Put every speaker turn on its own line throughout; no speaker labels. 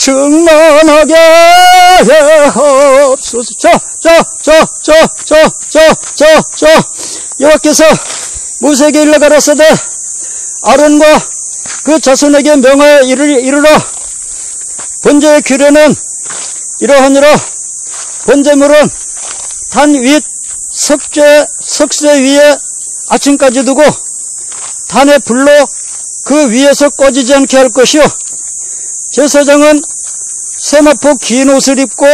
충만하게 하옵소서. 여호와께서 모세에게 일러 가라사대 아론과 그 자손에게 명하여 이르라. 번제의 규례는 이러하니라. 번제물은 단 윗 석쇠 위에 아침까지 두고 단의 불로 그 위에서 꺼지지 않게 할 것이요, 제사장은 세마포 긴 옷을 입고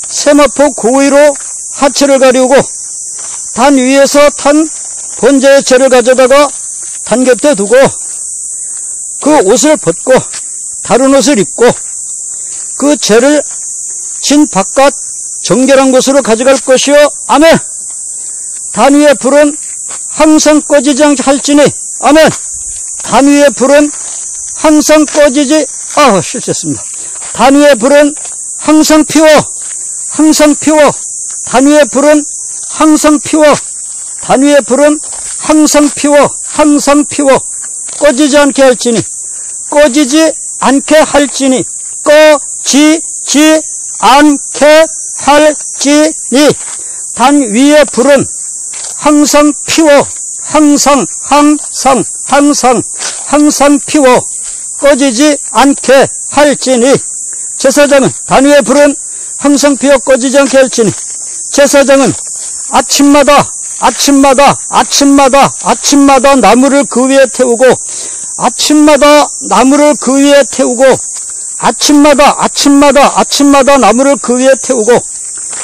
세마포 고위로 하체를 가리우고 단 위에서 탄 번제의 재를 가져다가 단 곁에 두고 그 옷을 벗고 다른 옷을 입고 그 재를 진 바깥 정결한 곳으로 가져갈 것이요. 아멘. 단 위의 불은 항상 꺼지지 않게 할지니. 아멘. 단 위의 불은 항상 꺼지지, 실수했습니다. 단 위의 불은 항상 피워. 단 위의 불은 항상 피워. 단 위의 불은 항상 피워. 꺼지지 않게 할지니. 꺼지지 않게 할지니. 단 위의 불은 항상 피워. 항상 피워. 꺼지지 않게 할지니. 제사장은 단 위의 불은 항상 피워 꺼지지 않게 할지니. 제사장은 아침마다 나무를 그 위에 태우고 아침마다 나무를 그 위에 태우고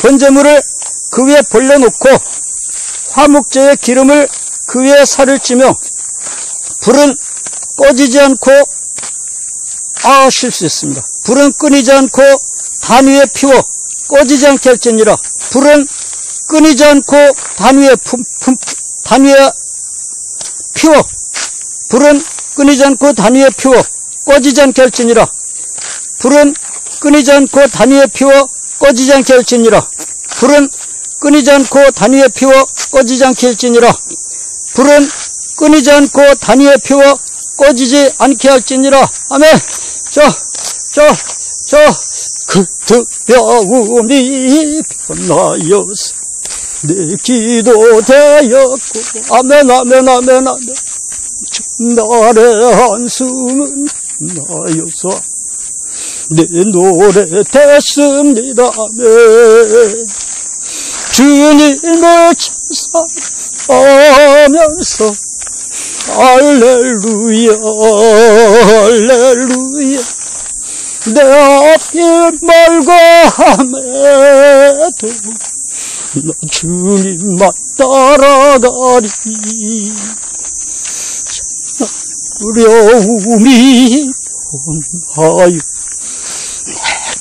번제물을 그 위에 벌려놓고 화목제의 기름을 그 위에 살을 찌며 불은 꺼지지 않고 실수했습니다. 불은 끊이지 않고 단 위에 피워 꺼지지 않게 할지니라. 불은 끊이지 않고 단 위에 피워. 불은 끊이지 않고 단 위에 피워 꺼지지 않게 할지니라. 불은 끊이지 않고 단 위에 피워 꺼지지 않게 할지니라. 불은 끊이지 않고 단 위에 피워 꺼지지 않게 할지니라. 불은 끊이지 않고 단 위에 피워 꺼지지 않게 할지니라. 아멘. 그 두려움이 변하여서 내 기도 되었고. 아멘. 나의 한숨은 나여서 내 노래 됐습니다. 아멘. 주님을 찬송하면서 할렐루야. 내 앞길 멀고 함에도 나 주님만 따라가리. 두려움이 변하여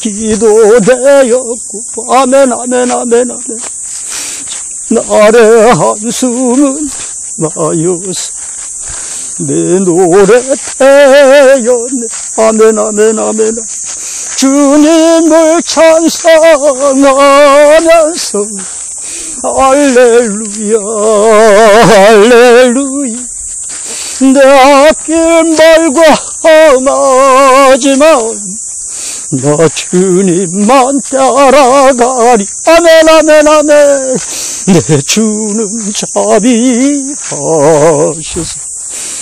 기도 되었고. 아멘. 나의 한숨은 나여서 내 노래 되었네. 아멘. 주님을 찬송하면서 할렐루야. 내 앞길 멀고 험하지만 나 주님만 따라가리. 아멘. 내 주는 자비하셔서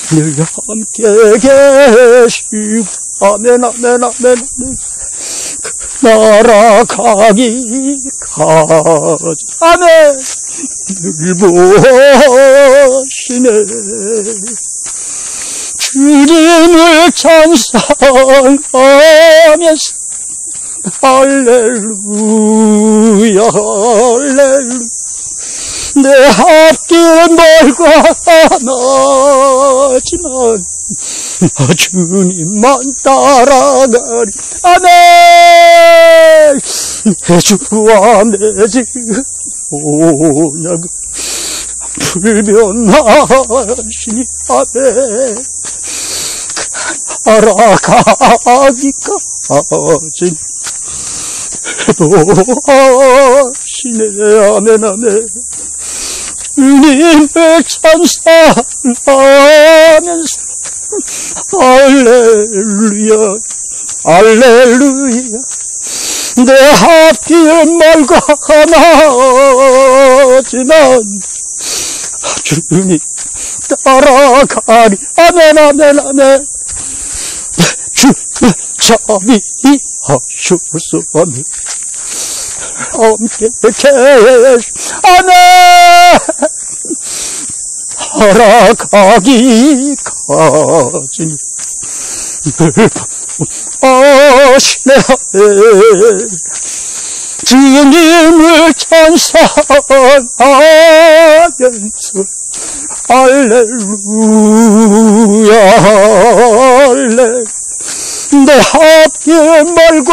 늘 함께 계시고. 아멘. 그 나라 가기 가지. 아멘. 늘 보시네. 주님을 찬송하면서 할렐루야. 내 앞길 멀고 험하지만 주님만 따라가리. 아멘. 내 주와 내 집 오냐고 불변하시니. 아멘. 알아가기까지 도하시네. 아멘. 주님을 찬송하면서 할렐루야. 할렐루야. 내 앞길 말고 하나지만 주님이 따라가리. 아멘 아멘 아멘. 주의 자비하셨으니 함께 계시. 아멘. 살아가기까지 늘 아시네. 주님을 찬송하면서 할렐루야 할렐루야. 내 앞길 멀고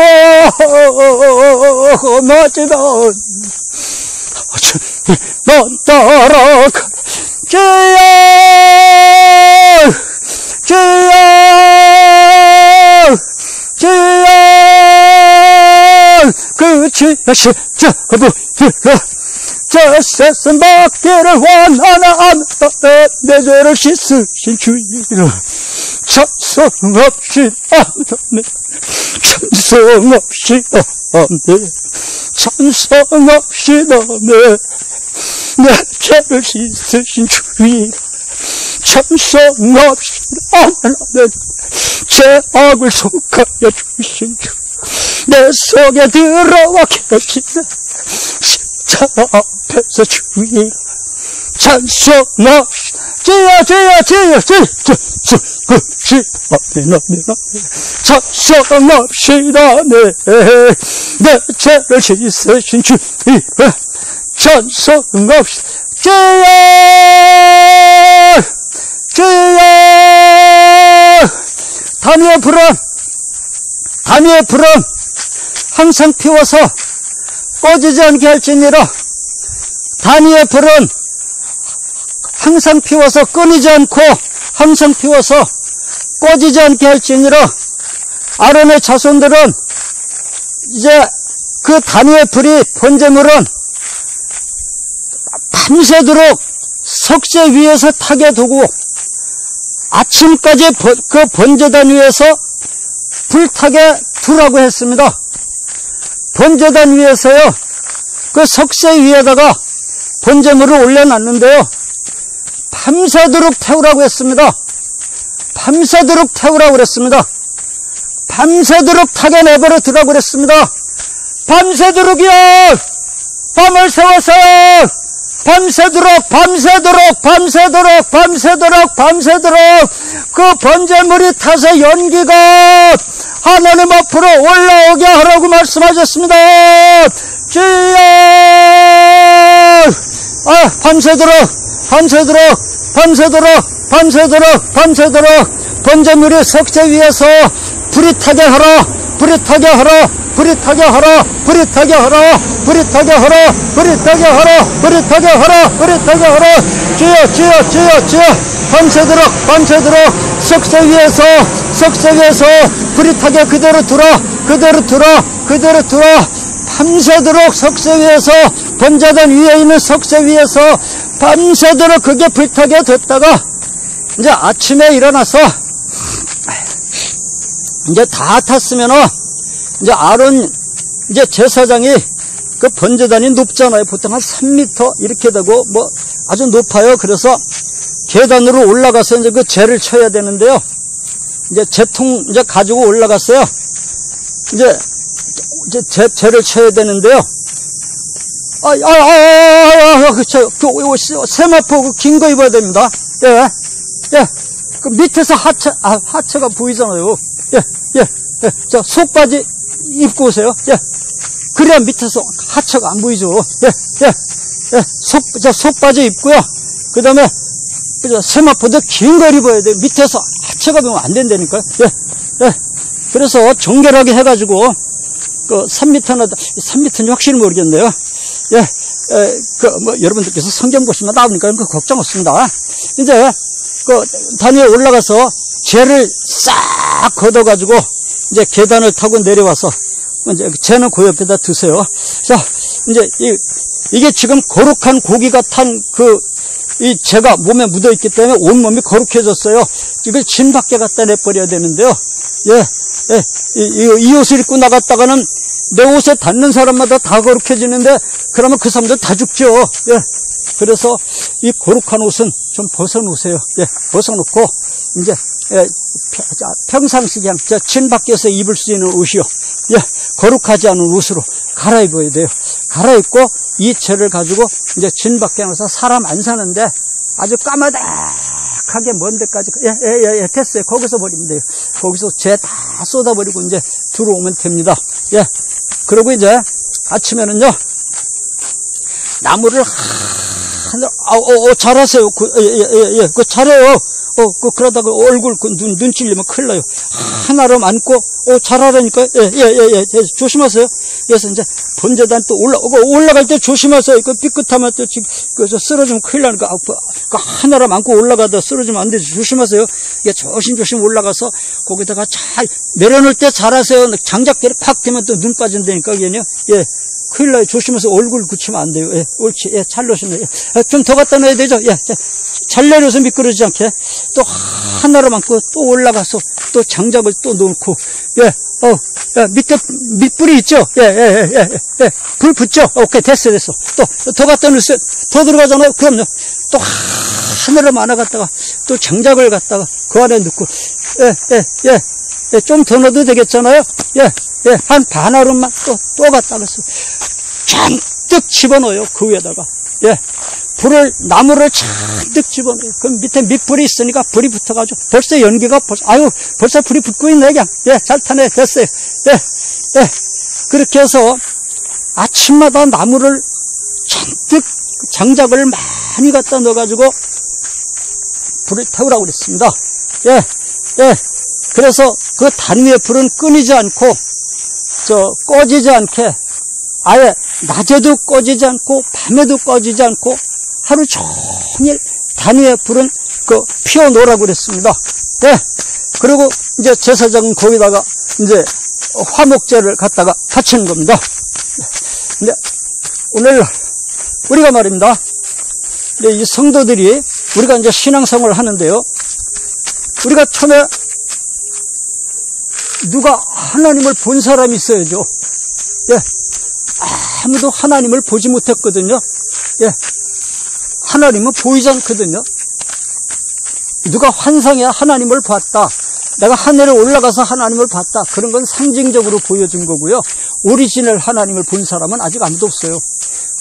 험하지만 넌 따라가. 주여 주여 주여 그 주여 십자가 저 세상 받기를 원하나 내 죄를 씻으신 주이라. 찬송합시다. 찬송합시다. 찬송합시다. 내 죄를 씻으신 주이라. 찬송합시다. 제 악을 속하여 주신 주 내 속에 들어와 계시네. 십자가 앞에서 주이라. 찬송합시다. 주여 주여 주여 주여 찬송합시다. 내 죄를 씻으신 주이라. 찬송합시다. 주여 주여. 다니의 불은 항상 피워서 꺼지지 않게 할지니라. 다니의 불은 항상 피워서 끊이지 않고 항상 피워서 꺼지지 않게 할지니라. 아론의 자손들은 이제 그 다니의 불이 번제물은 밤새도록 석쇠 위에서 타게 두고 아침까지 그 번제단 위에서 불타게 두라고 했습니다. 번제단 위에서요, 그 석쇠 위에다가 번제물을 올려놨는데요, 밤새도록 태우라고 했습니다. 밤새도록 태우라고 그랬습니다. 밤새도록 타게 내버려 두라고 그랬습니다. 밤새도록이요! 밤을 새워서요! 밤새도록 그 번제물이 타서 연기가 하나님 앞으로 올라오게 하라고 말씀하셨습니다. 주여! 밤새도록 번제물이 석쇠 위에서 불이 타게 하라. 주여. 밤새도록 석쇠 위에서 불이 타게 그대로 두라. 밤새도록 석쇠 위에서, 번제단 위에 있는 석쇠 위에서 밤새도록 그게 불타게 됐다가 이제 아침에 일어나서 이제 다 탔으면은 이제 아론 이제 제사장이 그 번제단이 높잖아요. 보통 한 3m 이렇게 되고 뭐 아주 높아요. 그래서 계단으로 올라가서 이제 그 재를 쳐야 되는데요. 이제 재통 이제 가지고 올라갔어요. 이제 재를 쳐야 되는데요. 세마포 긴 거 입어야 됩니다. 예. 그 밑에서 하체가 보이잖아요. 예. 자, 속바지 입고 오세요. 예. 그래야 밑에서 하체가 안 보이죠. 예. 속바지 입고요. 그 다음에, 세마포도 긴 걸 입어야 돼요. 밑에서 하체가 보면 안 된다니까요. 예. 그래서 정결하게 해가지고, 3m인지 확실히 모르겠네요. 예. 여러분들께서 성경 보시면 나오니까 걱정 없습니다. 이제, 단위에 올라가서 재를 싹 걷어가지고, 이제 계단을 타고 내려와서, 이제 재는 그 옆에다 두세요. 자, 이제 이게 지금 거룩한 고기가 탄 이 재가 몸에 묻어있기 때문에 온몸이 거룩해졌어요. 이걸 진 밖에 갖다 내버려야 되는데요. 예. 이 옷을 입고 나갔다가는 내 옷에 닿는 사람마다 다 거룩해지는데, 그러면 그 사람들 다 죽죠. 예. 그래서 이 거룩한 옷은 좀 벗어놓으세요. 예. 벗어놓고, 이제, 예. 평상시 그냥 진 밖에서 입을 수 있는 옷이요. 예. 거룩하지 않은 옷으로 갈아입어야 돼요. 갈아입고, 이 채를 가지고 이제 진 밖에 나가서 사람 안 사는데 아주 까마득하게 먼 데까지, 예, 됐어요. 거기서 버리면 돼요. 거기서 채 다 쏟아버리고 이제 들어오면 됩니다. 예. 그리고 이제 아침에는요, 나무를 잘하세요. 그 잘해요. 그러다가 얼굴, 눈 찔리면 큰일 나요. 하나로 안고, 잘하라니까. 예, 조심하세요. 그래서 이제 번제단 또 올라갈 때 조심하세요. 그 삐끗하면 또 그래서 쓰러지면 큰일 나니까. 그 하나로 안고 올라가다 쓰러지면 안 되죠. 조심하세요. 예, 조심조심 올라가서 거기다가 잘 내려놓을 때 잘하세요. 장작대를 팍 대면 또 눈 빠진다니까, 걔는요. 예. 큰일 나요. 조심해서 얼굴 굳히면 안 돼요. 예, 옳지. 예, 잘 놓으시네. 예, 좀 더 갖다 놔야 되죠. 예, 잘 내려서 미끄러지지 않게. 또 하나로 감고 또 올라가서 또 장작을 또 놓고. 예, 밑에 밑불이 있죠. 예. 불 붙죠. 오케이, 됐어. 또 더 갖다 놓으세요. 더 들어가잖아요. 그럼요. 또 하나로 많아 갖다가 또 장작을 갖다가 그 안에 넣고. 예, 좀 더 넣어도 되겠잖아요. 예, 한 반알음만 또 갖다가 잔뜩 집어넣어요. 그 위에다가. 예. 나무를 잔뜩 집어넣어요. 그럼 밑에 밑불이 있으니까 불이 붙어가지고 벌써 연기가 벌써 불이 붙고 있네, 그냥. 예, 잘 타네. 됐어요. 예. 그렇게 해서 아침마다 나무를 잔뜩 장작을 많이 갖다 넣어가지고 불을 태우라고 그랬습니다. 예. 그래서 그 단 위에 불은 끊이지 않고, 꺼지지 않게, 아예 낮에도 꺼지지 않고, 밤에도 꺼지지 않고, 하루 종일 단 위에 불은 피워놓으라고 그랬습니다. 네. 그리고 이제 제사장은 거기다가 이제 화목제를 갖다가 바치는 겁니다. 근데 오늘 우리가 말입니다. 이 성도들이 우리가 이제 신앙생활을 하는데요. 우리가 처음에 누가 하나님을 본 사람이 있어야죠. 예. 아무도 하나님을 보지 못했거든요. 예. 하나님은 보이지 않거든요. 누가 환상에 하나님을 봤다. 내가 하늘에 올라가서 하나님을 봤다. 그런 건 상징적으로 보여준 거고요. 오리지널 하나님을 본 사람은 아직 아무도 없어요.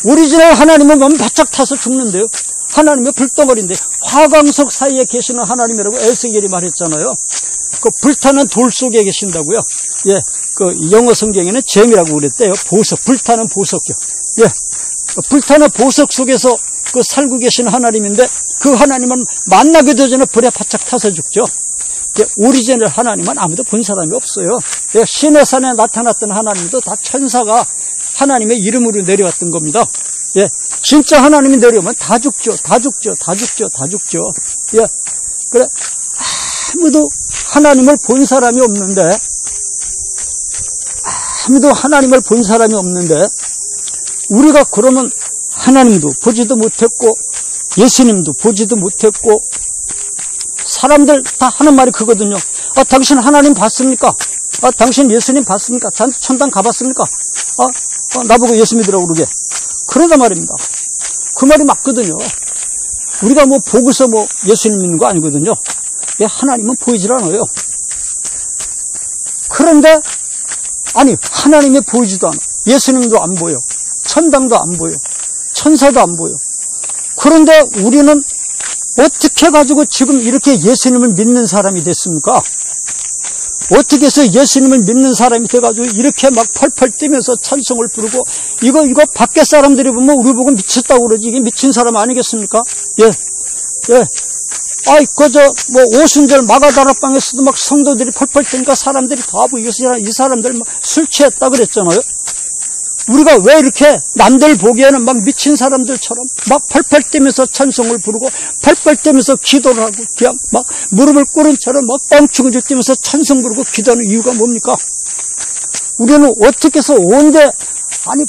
오리지널 하나님을 보면 바짝 타서 죽는데요. 하나님의 불덩어리인데 화광석 사이에 계시는 하나님이라고 에스겔이 말했잖아요. 그 불타는 돌 속에 계신다고요. 예, 그 영어 성경에는 잼이라고 그랬대요. 보석, 불타는 보석이요. 예, 불타는 보석 속에서 그 살고 계신 하나님인데 그 하나님은 만나게 되전에 불에 바짝 타서 죽죠. 예, 오리지널 하나님은 아무도 본 사람이 없어요. 예, 시내산에 나타났던 하나님도 다 천사가 하나님의 이름으로 내려왔던 겁니다. 예, 진짜 하나님이 내려오면 다 죽죠. 예, 그래 아무도 하나님을 본 사람이 없는데, 우리가 그러면 하나님도 보지도 못했고, 예수님도 보지도 못했고, 사람들 다 하는 말이 그거든요. 당신 하나님 봤습니까? 당신 예수님 봤습니까? 천당 가봤습니까? 나보고 예수 믿으라고 그러게. 그러다 말입니다. 그 말이 맞거든요. 우리가 보고서 예수님 믿는 거 아니거든요. 하나님은 보이질 않아요. 그런데 하나님이 보이지도 않아. 예수님도 안 보여. 천당도 안 보여. 천사도 안 보여. 그런데 우리는 어떻게 가지고 지금 이렇게 예수님을 믿는 사람이 됐습니까? 어떻게 해서 예수님을 믿는 사람이 돼가지고 이렇게 막 펄펄 뛰면서 찬송을 부르고, 이거 밖에 사람들이 보면 우리 보고 미쳤다고 그러지. 이게 미친 사람 아니겠습니까? 예. 오순절 마가다락방에서도 막 성도들이 펄펄 뛰니까 사람들이 다 보고 이 사람들 막 술 취했다 그랬잖아요. 우리가 왜 이렇게 남들 보기에는 막 미친 사람들처럼 막 펄펄 뛰면서 찬송을 부르고 펄펄 뛰면서 기도를 하고 그냥 막 무릎을 꿇은 채로 막 뻥충을 뛰면서 찬송 부르고 기도하는 이유가 뭡니까? 우리는 어떻게 해서 온데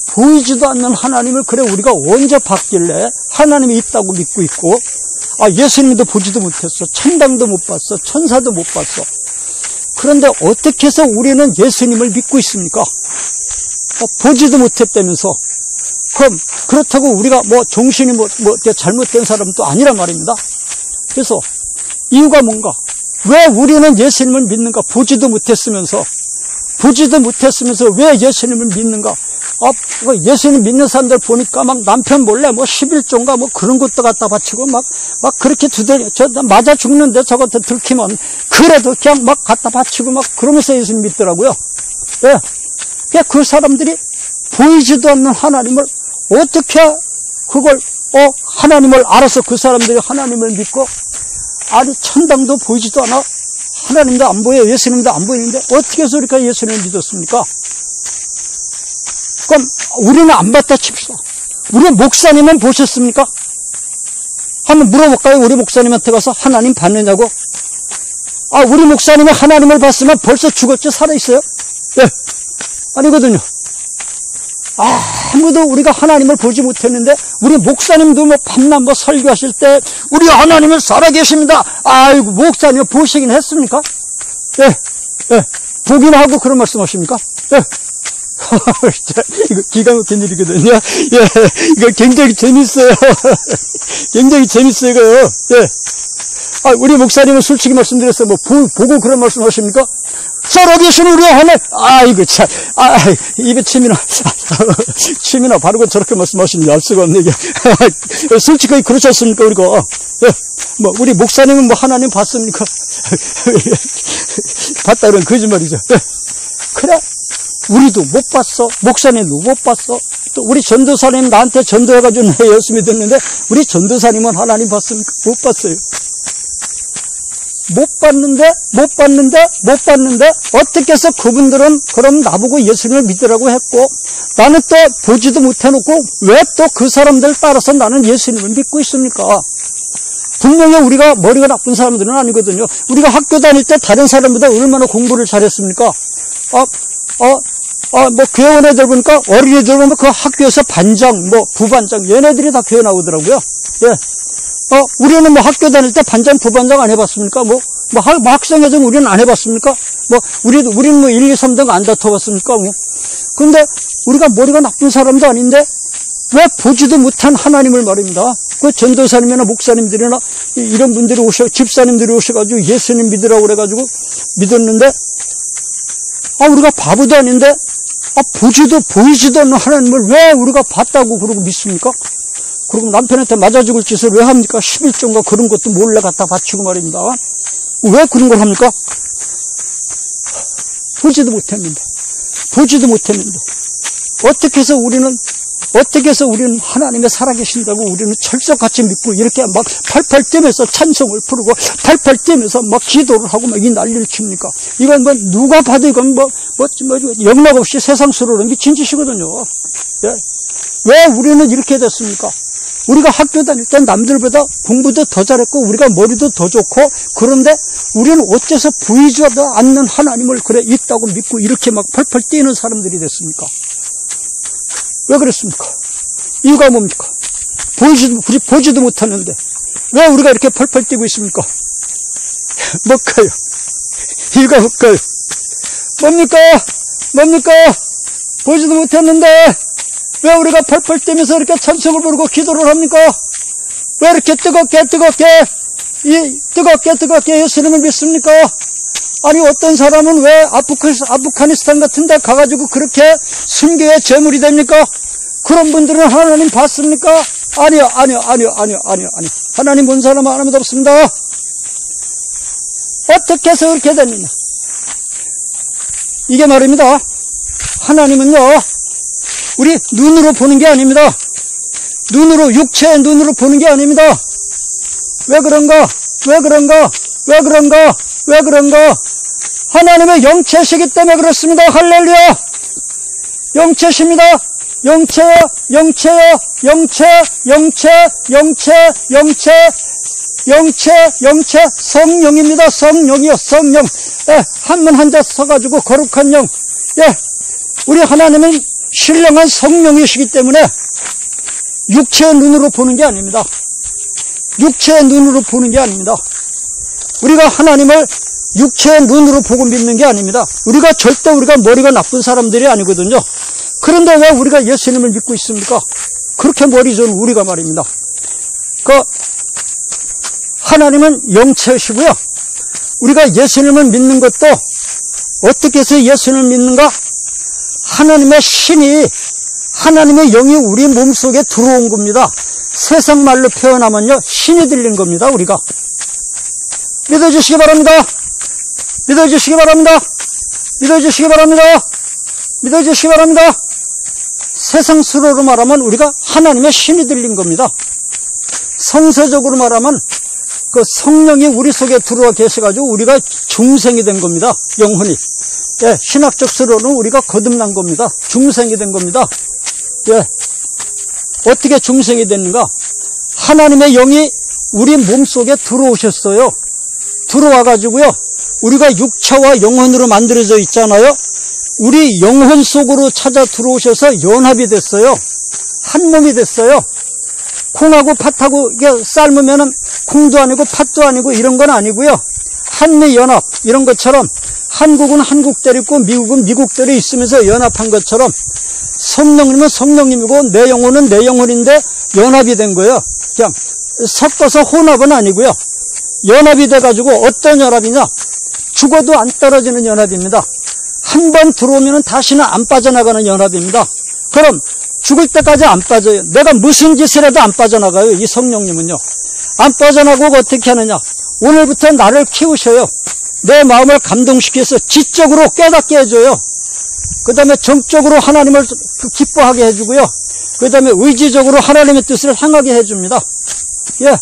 보이지도 않는 하나님을 그래 우리가 언제 봤길래 하나님이 있다고 믿고 있고, 예수님도 보지도 못했어. 천당도 못 봤어. 천사도 못 봤어. 그런데 어떻게 해서 우리는 예수님을 믿고 있습니까? 보지도 못했다면서. 그럼 그렇다고 우리가 정신이 잘못된 사람도 아니란 말입니다. 그래서 이유가 뭔가? 왜 우리는 예수님을 믿는가? 보지도 못했으면서 왜 예수님을 믿는가? 예수님 믿는 사람들 보니까 막 남편 몰래 11조인가 그런 것도 갖다 바치고 막 그렇게 저 맞아 죽는데 저것도 들키면 그래도 그냥 막 갖다 바치고 막 그러면서 예수님 믿더라고요. 왜? 그 사람들이 보이지도 않는 하나님을 어떻게 그걸 하나님을 알아서 그 사람들이 하나님을 믿고, 아니 천당도 보이지도 않아, 하나님도 안 보여, 예수님도 안 보이는데 어떻게 해서 우리가 예수님을 믿었습니까? 그럼 우리는 안 봤다 칩시다. 우리 목사님은 보셨습니까? 한번 물어볼까요? 우리 목사님한테 가서 하나님 봤느냐고? 우리 목사님이 하나님을 봤으면 벌써 죽었죠? 살아있어요? 예. 아니거든요. 아무도 우리가 하나님을 보지 못했는데, 우리 목사님도 밤낮 설교하실 때 우리 하나님은 살아계십니다. 아이고, 목사님 보시긴 했습니까? 예. 보긴 하고 그런 말씀 하십니까? 예. 이거 기가 막힌 일이거든요. 예. 이거 굉장히 재밌어요. 굉장히 재밌어요, 이거요. 예. 우리 목사님은 솔직히 말씀드렸어요. 보고 그런 말씀 하십니까? 살아계신 우리 하나님. 이거 참. 입에 침이나 바르고 저렇게 말씀하시는 알 수가 없네, 이게. 솔직하게 그렇지 않습니까, 우리가? 예. 우리 목사님은 하나님 봤습니까? 봤다 그러면 거짓말이죠. 예. 그래. 우리도 못 봤어. 목사님도 못 봤어. 또 우리 전도사님 나한테 전도해가지고 내 예수 믿었는데, 우리 전도사님은 하나님 봤습니까? 못 봤어요. 못 봤는데 어떻게 해서 그분들은 그럼 나보고 예수님을 믿으라고 했고, 나는 또 보지도 못해놓고 왜 또 그 사람들 따라서 나는 예수님을 믿고 있습니까? 분명히 우리가 머리가 나쁜 사람들은 아니거든요. 우리가 학교 다닐 때 다른 사람보다 얼마나 공부를 잘했습니까? 교원 애들 보니까, 어린애들 보면 그 학교에서 반장, 부반장, 얘네들이 다 교회 나오더라고요. 예. 우리는 학교 다닐 때 반장, 부반장 안 해봤습니까? 학생회장 우리는 안 해봤습니까? 우리는 1, 2, 3등 안 다퉈봤습니까? 근데 우리가 머리가 나쁜 사람도 아닌데, 왜 보지도 못한 하나님을 말입니다. 그 전도사님이나 목사님들이나 이런 분들이 집사님들이 오셔가지고 예수님 믿으라고 그래가지고 믿었는데, 우리가 바보도 아닌데, 보이지도 않는 하나님을 왜 우리가 봤다고 그러고 믿습니까? 그리고 남편한테 맞아 죽을 짓을 왜 합니까? 11조인가 그런 것도 몰래 갖다 바치고 말입니다. 왜 그런 걸 합니까? 보지도 못했는데. 어떻게 해서 우리는 하나님의 살아계신다고 우리는 철석같이 믿고 이렇게 막 팔팔 뛰면서 찬송을 부르고 팔팔 뛰면서 막 기도를 하고 막 이 난리를 칩니까? 이건 누가 봐도 이건 영락 없이 세상스러운 미친 짓이거든요. 예? 왜 우리는 이렇게 됐습니까? 우리가 학교 다닐 때 남들보다 공부도 더 잘했고 우리가 머리도 더 좋고, 그런데 우리는 어째서 보이지도 않는 하나님을 있다고 믿고 이렇게 막 펄펄 뛰는 사람들이 됐습니까? 왜 그랬습니까? 이유가 뭡니까? 보지도 못하는데 왜 우리가 이렇게 펄펄 뛰고 있습니까? 뭘까요? 이유가 뭘까요? 뭡니까? 보지도 못했는데 왜 우리가 펄펄 뛰면서 이렇게 찬송을 부르고 기도를 합니까? 왜 이렇게 뜨겁게 예수님을 믿습니까? 아니, 어떤 사람은 왜 아프가니스탄 같은 데 가가지고 그렇게 순교의 제물이 됩니까? 그런 분들은 하나님 봤습니까? 아니요. 하나님 본 사람은 아무도 없습니다. 어떻게 해서 그렇게 됐느냐? 이게 말입니다. 하나님은요, 우리 눈으로 보는 게 아닙니다. 육체의 눈으로 보는 게 아닙니다. 왜 그런가? 하나님의 영체시기 때문에 그렇습니다. 할렐루야! 영체십니다. 영체, 성령입니다. 성령이요, 성령. 예, 한문 한자 써가지고 거룩한 영. 예, 우리 하나님은 신령한 성령이시기 때문에 육체의 눈으로 보는 게 아닙니다. 우리가 하나님을 육체의 눈으로 보고 믿는 게 아닙니다. 절대 우리가 머리가 나쁜 사람들이 아니거든요. 그런데 왜 우리가 예수님을 믿고 있습니까? 그렇게 머리 좋은 우리가 말입니다. 하나님은 영체시고요. 우리가 예수님을 믿는 것도 어떻게 해서 예수님을 믿는가? 하나님의 신이, 하나님의 영이 우리 몸속에 들어온 겁니다. 세상 말로 표현하면요, 신이 들린 겁니다, 우리가. 믿어주시기 바랍니다. 믿어주시기 바랍니다. 믿어주시기 바랍니다. 믿어주시기 바랍니다. 세상스러로 말하면 우리가 하나님의 신이 들린 겁니다. 성서적으로 말하면 그 성령이 우리 속에 들어와 계셔가지고 우리가 중생이 된 겁니다. 영혼이. 예, 신학적으로는 우리가 거듭난 겁니다. 중생이 된 겁니다. 예, 어떻게 중생이 됐는가? 하나님의 영이 우리 몸속에 들어오셨어요. 들어와가지고요, 우리가 육체와 영혼으로 만들어져 있잖아요. 우리 영혼 속으로 찾아 들어오셔서 연합이 됐어요. 한 몸이 됐어요. 콩하고 팥하고 이게 삶으면은 콩도 아니고 팥도 아니고 이런 건 아니고요. 한미 연합 이런 것처럼 한국은 한국대로 있고 미국은 미국대로 있으면서 연합한 것처럼 성령님은 성령님이고 내 영혼은 내 영혼인데 연합이 된 거예요. 그냥 섞어서 혼합은 아니고요. 연합이 돼가지고 어떤 연합이냐? 죽어도 안 떨어지는 연합입니다. 한 번 들어오면 다시는 안 빠져나가는 연합입니다. 그럼 죽을 때까지 안 빠져요. 내가 무슨 짓을 해도 안 빠져나가요. 이 성령님은요. 안 빠져나가고 어떻게 하느냐? 오늘부터 나를 키우셔요. 내 마음을 감동시켜서 지적으로 깨닫게 해줘요. 그 다음에 정적으로 하나님을 기뻐하게 해주고요. 그 다음에 의지적으로 하나님의 뜻을 행하게 해줍니다. 예.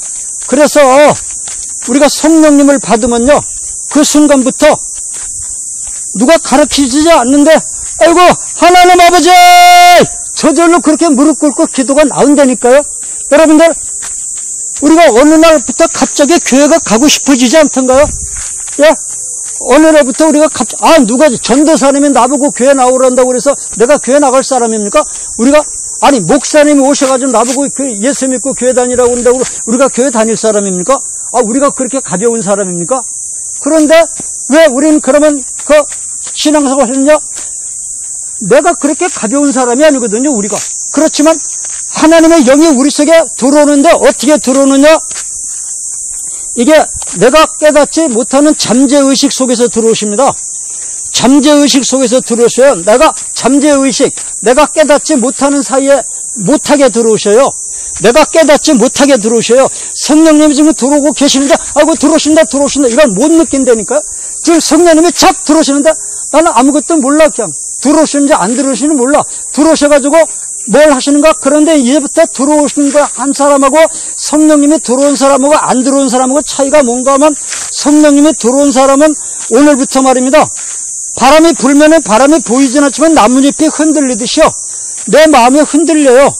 그래서 우리가 성령님을 받으면요, 그 순간부터 누가 가르치지 않는데, 아이고, 하나님 아버지! 저절로 그렇게 무릎 꿇고 기도가 나온다니까요. 여러분들, 우리가 어느 날부터 갑자기 교회가 가고 싶어지지 않던가요? 예? 어느 날부터 우리가 누가 전도사님이 나보고 교회 나오란다고 그래서 내가 교회 나갈 사람입니까? 아니, 목사님이 오셔가지고 나보고 예수 믿고 교회 다니라고 한다고 우리가 교회 다닐 사람입니까? 우리가 그렇게 가벼운 사람입니까? 그런데 왜 우린 그러면 신앙생활 하느냐? 내가 그렇게 가벼운 사람이 아니거든요, 우리가. 그렇지만 하나님의 영이 우리 속에 들어오는데 어떻게 들어오느냐? 이게 내가 깨닫지 못하는 잠재의식 속에서 들어오십니다. 잠재의식 속에서 들어오셔요. 내가 깨닫지 못하는 사이에 못하게 들어오셔요. 내가 깨닫지 못하게 들어오셔요. 성령님이 지금 들어오고 계시는데, 아이고, 들어오신다. 이걸 못 느낀다니까요. 지금 성령님이 착 들어오시는데, 나는 아무것도 몰라, 그냥. 들어오시는지 안 들어오시는지 몰라. 들어오셔가지고 뭘 하시는가? 그런데 이제부터 들어오시는 거 한 사람하고 성령님이 들어온 사람하고 안 들어온 사람하고 차이가 뭔가 하면, 성령님이 들어온 사람은 오늘부터 말입니다. 바람이 불면은 바람이 보이진 않지만 나뭇잎이 흔들리듯이요. 내 마음이 흔들려요.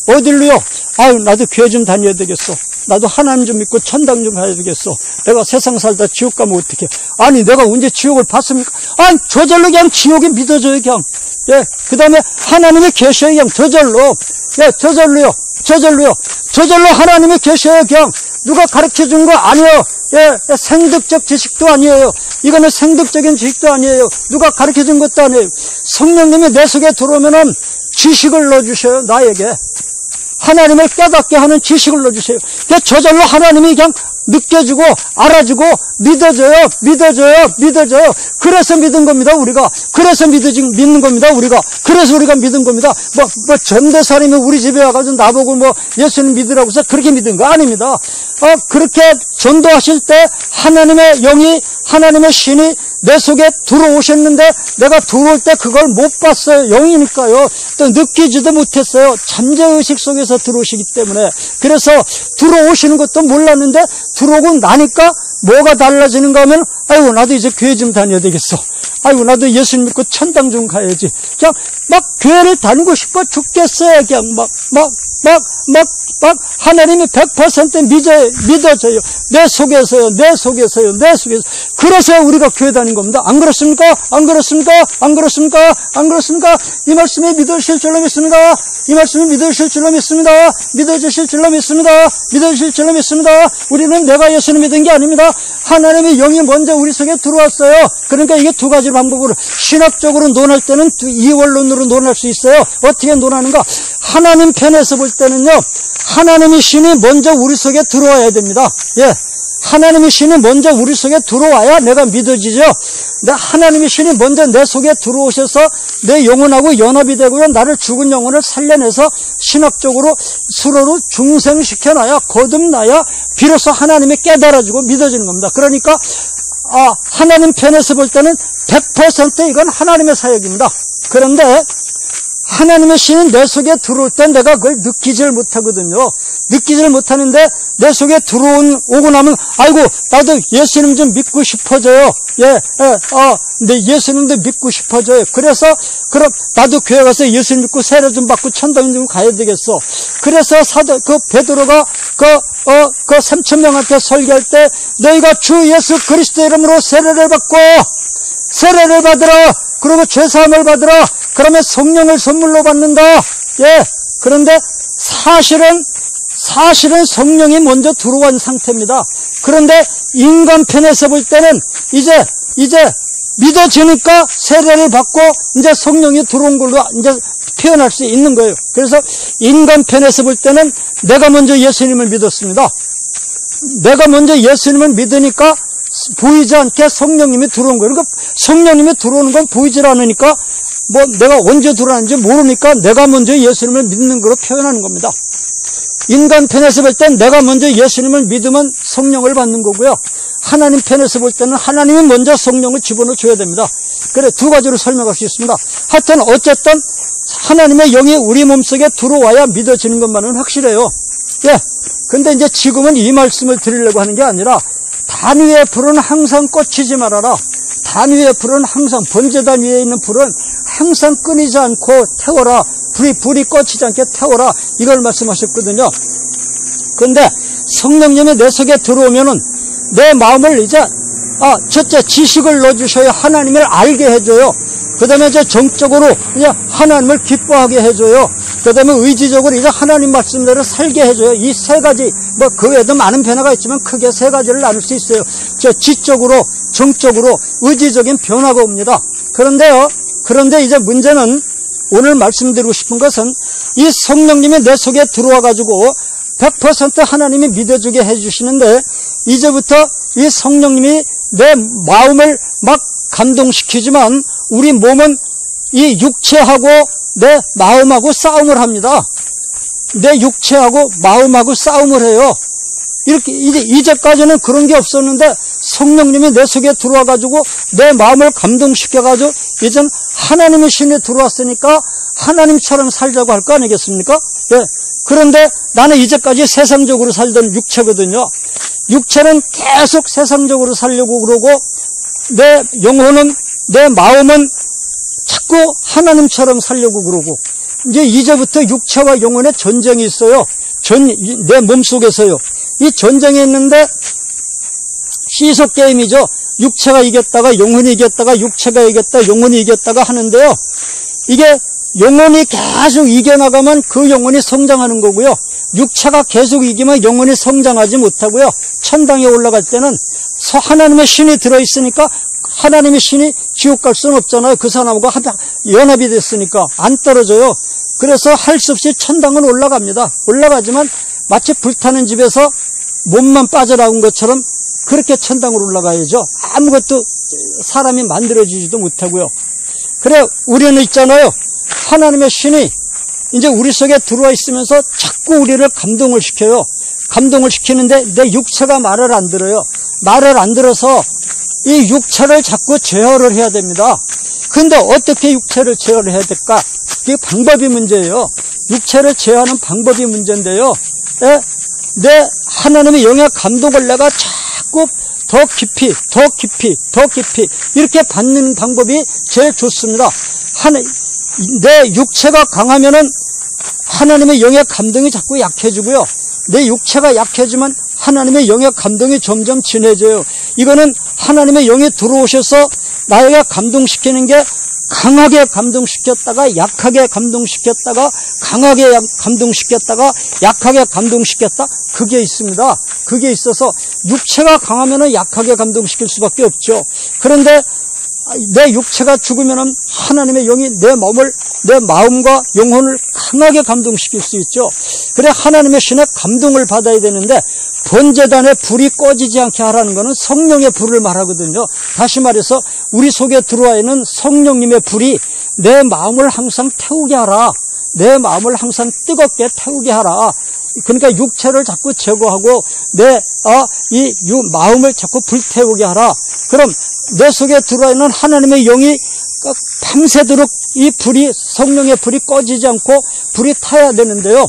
어딜로요? 나도 교회 좀 다녀야 되겠어. 나도 하나님 좀 믿고 천당 좀 가야 되겠어. 내가 세상 살다 지옥 가면 어떡해. 아니, 내가 언제 지옥을 봤습니까? 저절로 그냥 지옥이 믿어져요, 그냥. 예, 그 다음에 하나님이 계셔요, 그냥 저절로. 예, 저절로 하나님이 계셔요, 그냥. 누가 가르쳐 준 거 아니에요. 예, 생득적 지식도 아니에요. 이거는 생득적인 지식도 아니에요. 누가 가르쳐 준 것도 아니에요. 성령님이 내 속에 들어오면은 지식을 넣어주셔요, 나에게. 하나님을 깨닫게 하는 지식을 넣어주세요. 저절로 하나님이 그냥 느껴지고 알아주고 믿어져요. 그래서 믿은 겁니다, 우리가. 그래서 믿는 겁니다, 우리가. 그래서 우리가 믿은 겁니다. 전도사님이 우리 집에 와가지고 나보고 예수님 믿으라고 해서 그렇게 믿은 거 아닙니다. 그렇게 전도하실 때 하나님의 영이, 하나님의 신이 내 속에 들어오셨는데 내가 들어올 때 그걸 못 봤어요. 영이니까요. 또 느끼지도 못했어요. 잠재의식 속에서 들어오시기 때문에. 그래서 들어오시는 것도 몰랐는데 들어오고 나니까 뭐가 달라지는가 하면, 아이고, 나도 이제 교회 좀 다녀야 되겠어. 아이고, 나도 예수 믿고 천당 좀 가야지. 그냥 교회를 다니고 싶어 죽겠어요. 그냥 하나님이 100% 믿어져요. 내 속에서요. 그래서 우리가 교회 다닌 겁니다. 안 그렇습니까? 이 말씀에 믿으실 줄로 믿습니다. 믿으실 줄로 믿습니다. 우리는 내가 예수를 믿은 게 아닙니다. 하나님의 영이 먼저 우리 속에 들어왔어요. 그러니까 이게 두 가지 방법으로, 신학적으로 논할 때는 이원론으로 논할 수 있어요. 어떻게 논하는가? 하나님 편에서 볼 때는요, 하나님의 신이 먼저 우리 속에 들어와야 됩니다. 예. 하나님의 신이 먼저 우리 속에 들어와야 내가 믿어지죠. 하나님의 신이 먼저 내 속에 들어오셔서 내 영혼하고 연합이 되고요. 나를 죽은 영혼을 살려내서 신학적으로 서로를 중생시켜놔야, 거듭나야 비로소 하나님이 깨달아지고 믿어지는 겁니다. 그러니까 하나님 편에서 볼 때는 100% 이건 하나님의 사역입니다. 그런데 하나님의 신이 내 속에 들어올 때 내가 그걸 느끼질 못하거든요. 느끼질 못하는데 내 속에 오고 나면, 아이고, 나도 예수님 좀 믿고 싶어져요. 내 예수님도 믿고 싶어져요. 그래서, 그럼 나도 교회 가서 예수님 믿고 세례 좀 받고 천당 좀 가야 되겠어. 그래서 베드로가 3,000명한테 설교할 때, 너희가 주 예수 그리스도 이름으로 세례를 받으라. 그리고 죄사함을 받으라. 그러면 성령을 선물로 받는다. 예. 그런데 사실은 성령이 먼저 들어온 상태입니다. 그런데 인간 편에서 볼 때는 이제 믿어지니까 세례를 받고 이제 성령이 들어온 걸로 이제 표현할 수 있는 거예요. 그래서 인간 편에서 볼 때는 내가 먼저 예수님을 믿었습니다. 내가 먼저 예수님을 믿으니까 보이지 않게 성령님이 들어온 거예요. 그러니까 성령님이 들어오는 건 보이질 않으니까 내가 언제 들어왔는지 모르니까 내가 먼저 예수님을 믿는 거로 표현하는 겁니다. 인간 편에서 볼 땐 내가 먼저 예수님을 믿으면 성령을 받는 거고요. 하나님 편에서 볼 때는 하나님이 먼저 성령을 집어넣어 줘야 됩니다. 그래, 두 가지로 설명할 수 있습니다. 하여튼 어쨌든 하나님의 영이 우리 몸속에 들어와야 믿어지는 것만은 확실해요. 예. 근데 이제 지금은 이 말씀을 드리려고 하는 게 아니라, 단위의 불은 항상 꺼치지 말아라. 단위의 불은 항상, 번제단 위에 있는 불은 항상 끊이지 않고 태워라. 불이 꺼지지 않게 태워라. 이걸 말씀하셨거든요. 그런데 성령님이 내 속에 들어오면은 내 마음을 이제 첫째 지식을 넣어주셔야 하나님을 알게 해줘요. 그 다음에 이제 정적으로 이제 하나님을 기뻐하게 해줘요. 그 다음에 의지적으로 이제 하나님 말씀대로 살게 해줘요. 이 세 가지, 그 외에도 많은 변화가 있지만 크게 세 가지를 나눌 수 있어요. 지적으로, 정적으로, 의지적인 변화가 옵니다. 그런데 이제 문제는, 오늘 말씀드리고 싶은 것은 이 성령님이 내 속에 들어와가지고 100% 하나님이 믿어주게 해주시는데, 이제부터 이 성령님이 내 마음을 막 감동시키지만 우리 몸은 이 육체하고 내 마음하고 싸움을 합니다. 내 육체하고 마음하고 싸움을 해요. 이렇게 이제까지는 그런 게 없었는데 성령님이 내 속에 들어와가지고 내 마음을 감동시켜가지고 이젠 하나님의 신이 들어왔으니까 하나님처럼 살자고 할 거 아니겠습니까? 예. 그런데 나는 이제까지 세상적으로 살던 육체거든요. 육체는 계속 세상적으로 살려고 그러고 내 영혼은, 내 마음은 자꾸 하나님처럼 살려고 그러고, 이제부터 육체와 영혼의 전쟁이 있어요. 내 몸속에서요. 이 전쟁이 있는데 시속 게임이죠. 육체가 이겼다가 영혼이 이겼다가 육체가 이겼다 영혼이 이겼다가 하는데요. 이게 영혼이 계속 이겨나가면 그 영혼이 성장하는 거고요. 육체가 계속 이기면 영혼이 성장하지 못하고요. 천당에 올라갈 때는 하나님의 신이 들어있으니까 하나님의 신이 지옥 갈 수는 없잖아요. 그 사람하고 연합이 됐으니까 안 떨어져요. 그래서 할 수 없이 천당은 올라갑니다. 올라가지만 마치 불타는 집에서 몸만 빠져나온 것처럼 그렇게 천당으로 올라가야죠. 아무것도 사람이 만들어지지도 못하고요. 그래, 우리는 있잖아요. 하나님의 신이 이제 우리 속에 들어와 있으면서 자꾸 우리를 감동을 시켜요. 감동을 시키는데 내 육체가 말을 안 들어요. 말을 안 들어서 이 육체를 자꾸 제어를 해야 됩니다. 근데 어떻게 육체를 제어를 해야 될까? 이게 방법이 문제예요. 육체를 제어하는 방법이 문제인데요. 내 하나님의 영의 감동을 내가 자꾸 더 깊이 이렇게 받는 방법이 제일 좋습니다. 내 육체가 강하면은 하나님의 영의 감동이 자꾸 약해지고요. 내 육체가 약해지면 하나님의 영의 감동이 점점 진해져요. 이거는 하나님의 영이 들어오셔서 나에게 감동시키는 게 강하게 감동시켰다가 약하게 감동시켰다가 강하게 감동시켰다가 약하게 감동시켰다. 그게 있습니다. 그게 있어서 육체가 강하면 약하게 감동시킬 수밖에 없죠. 그런데 내 육체가 죽으면 하나님의 영이 내 마음과 영혼을 강하게 감동시킬 수 있죠. 그래 하나님의 신의 감동을 받아야 되는데 번제단의 불이 꺼지지 않게 하라는 것은 성령의 불을 말하거든요. 다시 말해서 우리 속에 들어와 있는 성령님의 불이 내 마음을 항상 태우게 하라. 내 마음을 항상 뜨겁게 태우게 하라. 그러니까 육체를 자꾸 제거하고 이 마음을 자꾸 불태우게 하라. 그럼 내 속에 들어와 있는 하나님의 영이 밤새도록 이 불이 성령의 불이 꺼지지 않고 불이 타야 되는데요.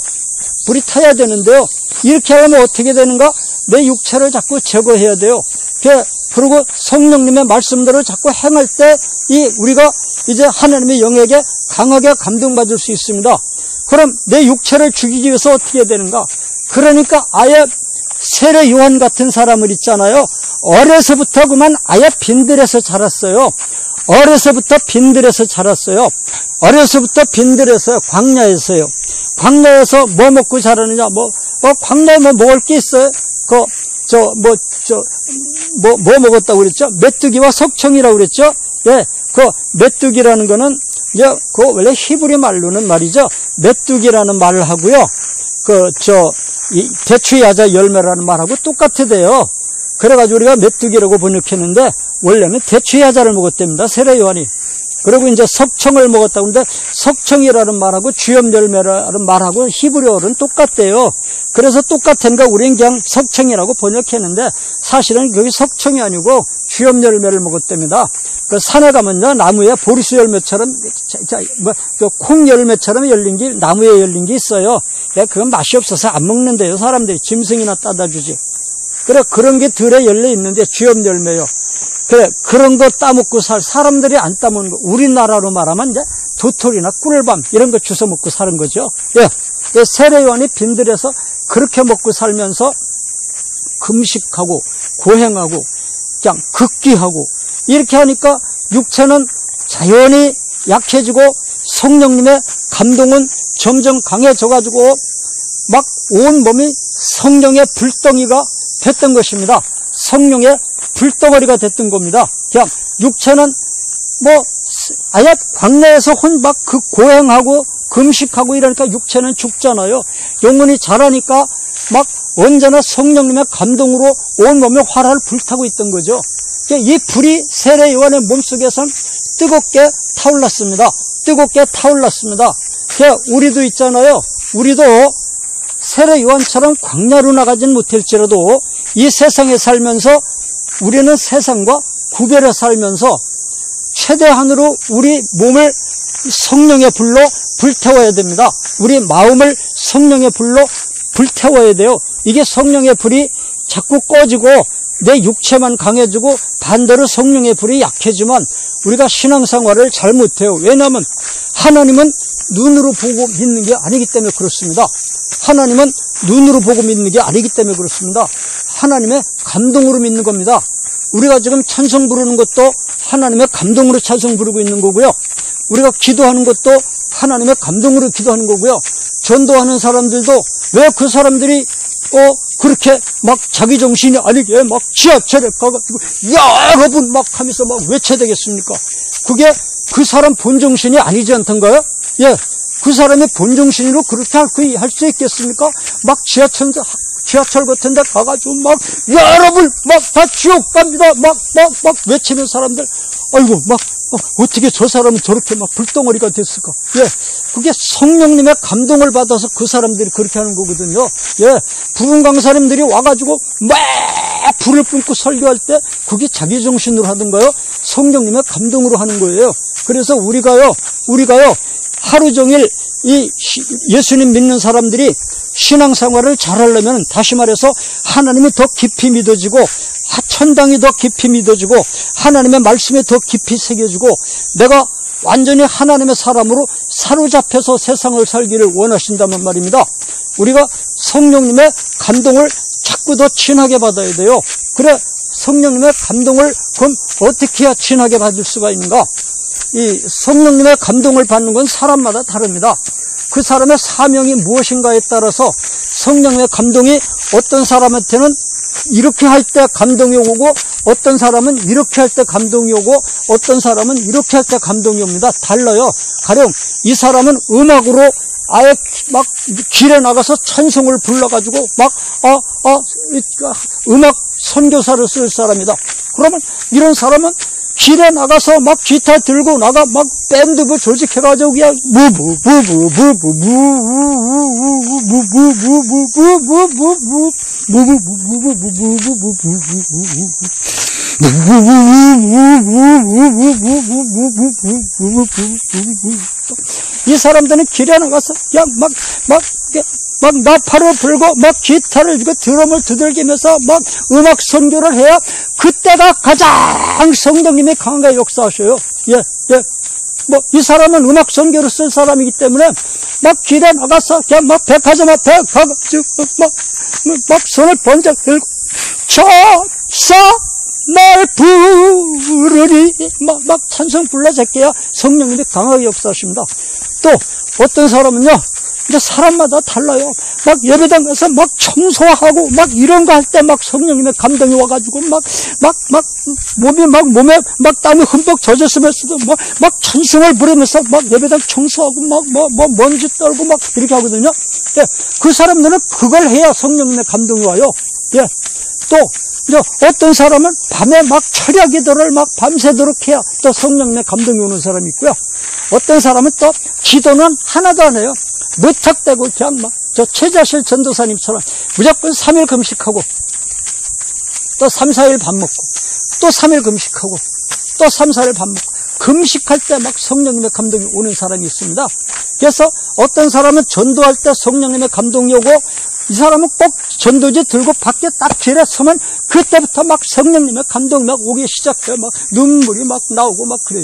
불이 타야 되는데요. 이렇게 하려면 어떻게 되는가? 내 육체를 자꾸 제거해야 돼요. 그리고 성령님의 말씀대로 자꾸 행할 때 우리가 이제 하나님의 영에게 강하게 감동받을 수 있습니다. 그럼 내 육체를 죽이기 위해서 어떻게 해야 되는가? 그러니까 아예 세례 요한 같은 사람을 있잖아요. 어려서부터 그만 아예 빈들에서 자랐어요. 어려서부터 빈들에서 자랐어요. 어려서부터 빈들에서요. 광야에서요. 광야에서 뭐 먹고 자라느냐? 광야에 뭐 먹을 게 있어요? 뭐 먹었다고 그랬죠? 메뚜기와 석청이라고 그랬죠? 예, 메뚜기라는 거는, 원래 히브리 말로는 말이죠. 메뚜기라는 말을 하고요. 이 대추야자 열매라는 말하고 똑같대요. 그래가지고 우리가 메뚜기라고 번역했는데, 원래는 대추야자를 먹었답니다. 세례 요한이. 그리고 이제 석청을 먹었다고 하는데, 석청이라는 말하고 주염열매라는 말하고 히브리어는 똑같대요. 그래서 똑같으니까 우리는 그냥 석청이라고 번역했는데, 사실은 그게 석청이 아니고 주염열매를 먹었답니다. 그 산에 가면요, 나무에 보리수 열매처럼, 콩 열매처럼 열린 게, 나무에 열린 게 있어요. 그건 맛이 없어서 안 먹는데요. 사람들이 짐승이나 따다 주지. 그래, 그런 게 들에 열려 있는데 주염열매요. 그래, 그런 거 따먹고 사람들이 안 따먹는 거. 우리나라로 말하면 이제 도토리나 꿀밤 이런 거 주워 먹고 사는 거죠. 세례 요한이 빈들에서 그렇게 먹고 살면서 금식하고 고행하고 그냥 극기하고 이렇게 하니까 육체는 자연히 약해지고 성령님의 감동은 점점 강해져가지고 막 온 몸이 성령의 불덩이가 됐던 것입니다. 성령의 불덩어리가 됐던 겁니다. 그냥 육체는 아예 광야에서 막 고행하고 금식하고 이러니까 육체는 죽잖아요. 영혼이 자라니까 막 언제나 성령님의 감동으로 온 몸에 활활 불타고 있던 거죠. 이 불이 세례 요한의 몸속에선 뜨겁게 타올랐습니다. 뜨겁게 타올랐습니다. 우리도 있잖아요. 우리도 세례 요한처럼 광야로 나가진 못할지라도 이 세상에 살면서 우리는 세상과 구별해 살면서 최대한으로 우리 몸을 성령의 불로 불태워야 됩니다. 우리 마음을 성령의 불로 불태워야 돼요. 이게 성령의 불이 자꾸 꺼지고 내 육체만 강해지고 반대로 성령의 불이 약해지면 우리가 신앙생활을 잘 못해요. 왜냐하면 하나님은 눈으로 보고 믿는 게 아니기 때문에 그렇습니다. 하나님은 눈으로 보고 믿는 게 아니기 때문에 그렇습니다. 하나님의 감동으로 믿는 겁니다. 우리가 지금 찬송 부르는 것도 하나님의 감동으로 찬송 부르고 있는 거고요. 우리가 기도하는 것도 하나님의 감동으로 기도하는 거고요. 전도하는 사람들도 왜 그 사람들이 그렇게 막 자기 정신이 아니게 막 지하철에 가가지고 여러분 막 하면서 막 외쳐야 되겠습니까? 그게 그 사람 본정신이 아니지 않던가요? 그 사람의 본정신으로 그렇게 할 수 있겠습니까? 막 지하철 같은 데 가가지고 막 여러분 막 다 지옥 갑니다 막 외치는 사람들 아이고 막 어떻게 저 사람은 저렇게 막 불덩어리가 됐을까? 그게 성령님의 감동을 받아서 그 사람들이 그렇게 하는 거거든요. 부흥 강사님들이 와가지고 막 불을 뿜고 설교할 때 그게 자기 정신으로 하던가요? 성령님의 감동으로 하는 거예요. 그래서 우리가요 하루 종일 이 예수님 믿는 사람들이 신앙생활을 잘하려면 다시 말해서 하나님이 더 깊이 믿어지고 천당이 더 깊이 믿어지고 하나님의 말씀에 더 깊이 새겨지고 내가 완전히 하나님의 사람으로 사로잡혀서 세상을 살기를 원하신다면 말입니다. 우리가 성령님의 감동을 자꾸 더 진하게 받아야 돼요. 그래, 성령님의 감동을 그럼 어떻게 해야 진하게 받을 수가 있는가? 이 성령님의 감동을 받는 건 사람마다 다릅니다. 그 사람의 사명이 무엇인가에 따라서 성령님의 감동이 어떤 사람한테는 이렇게 할 때 감동이 오고, 어떤 사람은 이렇게 할 때 감동이 오고, 어떤 사람은 이렇게 할 때 감동이 옵니다. 달라요. 가령 이 사람은 음악으로 아예 막 길에 나가서 찬송을 불러가지고 막 음악 선교사를 쓸 사람이다. 그러면 이런 사람은 길에 나가서 막 기타 들고 나가 막 밴드부 조직해가지고 그냥 이 사람들은 길에 나가서 그냥 막 나팔을 불고 막 기타를 들고 드럼을 두들기면서 막 음악 선교를 해야 그때가 가장 성령님의 강하게 역사하셔요. 뭐 이 사람은 음악 선교를 쓸 사람이기 때문에 막 길에 나가서 그냥 막 백화점 앞에 가가지고 막 손을 번쩍 들고 날 부르니 막 찬송 불러 제껴야 성령님이 강하게 역사하십니다. 또 어떤 사람은요, 이제 사람마다 달라요. 막 예배당 가서 막 청소하고 막 이런 거 할 때 막 성령님의 감동이 와가지고 몸에 막 땀이 흠뻑 젖었으면서도 막 찬송을 부르면서 막 예배당 청소하고 막 먼지 떨고 막 이렇게 하거든요. 예, 그 사람들은 그걸 해야 성령님의 감동이 와요. 예, 또 이제 어떤 사람은 밤에 막 철야 기도를 막 밤새도록 해야 또 성령님의 감동이 오는 사람이 있고요. 어떤 사람은 또 기도는 하나도 안 해요. 무턱대고 그냥 막 저 최자실 전도사님처럼 무조건 3일 금식하고 또 3, 4일 밥 먹고 또 3일 금식하고 또 3, 4일 밥 먹고 금식할 때 막 성령님의 감동이 오는 사람이 있습니다. 그래서 어떤 사람은 전도할 때 성령님의 감동이 오고, 이 사람은 꼭 전도지 들고 밖에 딱 길에 서면 그때부터 막 성령님의 감동이 막 오기 시작해요. 막 눈물이 막 나오고 막 그래요.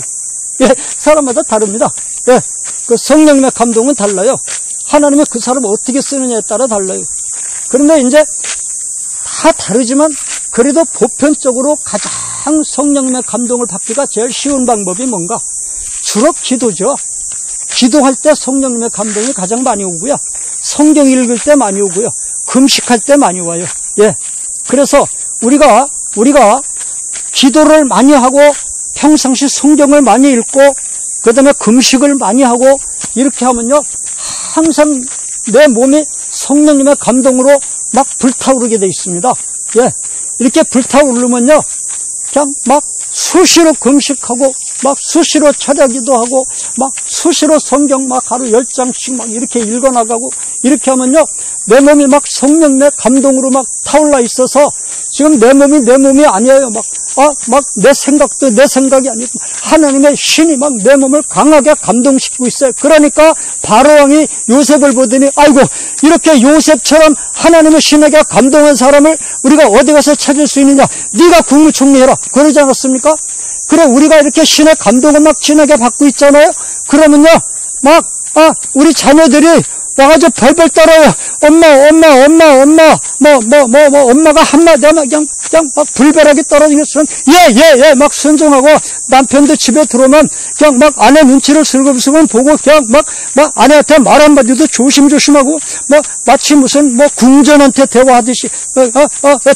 예, 사람마다 다릅니다. 예, 그 성령님의 감동은 달라요. 하나님이 그 사람을 어떻게 쓰느냐에 따라 달라요. 그런데 이제 다 다르지만 그래도 보편적으로 가장 성령님의 감동을 받기가 제일 쉬운 방법이 뭔가? 주로 기도죠. 기도할 때 성령님의 감동이 가장 많이 오고요. 성경 읽을 때 많이 오고요. 금식할 때 많이 와요. 예. 그래서 우리가 기도를 많이 하고 평상시 성경을 많이 읽고 그다음에 금식을 많이 하고 이렇게 하면요, 항상 내 몸이 성령님의 감동으로 막 불타오르게 돼 있습니다. 예. 이렇게 불타오르면요, 그냥 막 수시로 금식하고 막 수시로 철야기도 하고 막 수시로 성경 막 하루 10장씩 막 이렇게 읽어나가고 이렇게 하면요, 내 몸이 막 성령의 감동으로 막 타올라 있어서 지금 내 몸이 아니에요. 막 내 생각도 내 생각이 아니고 하나님의 신이 막 내 몸을 강하게 감동시키고 있어요. 그러니까 바로왕이 요셉을 보더니 아이고, 이렇게 요셉처럼 하나님의 신에게 감동한 사람을 우리가 어디 가서 찾을 수 있느냐? 네가 국무총리 해라. 그러지 않았습니까? 그래, 우리가 이렇게 신의 감동을 막 진하게 받고 있잖아요. 그러면요, 우리 자녀들이 와가지고 벌벌 떨어요. 엄마가 한마디 하면 그냥 막 불벼락이 떨어지겠으면 예 막 순종하고, 남편도 집에 들어오면 그냥 막 아내 눈치를 슬금슬금 보고 그냥 막 아내한테 말 한마디도 조심조심하고 마치 무슨 궁전한테 대화하듯이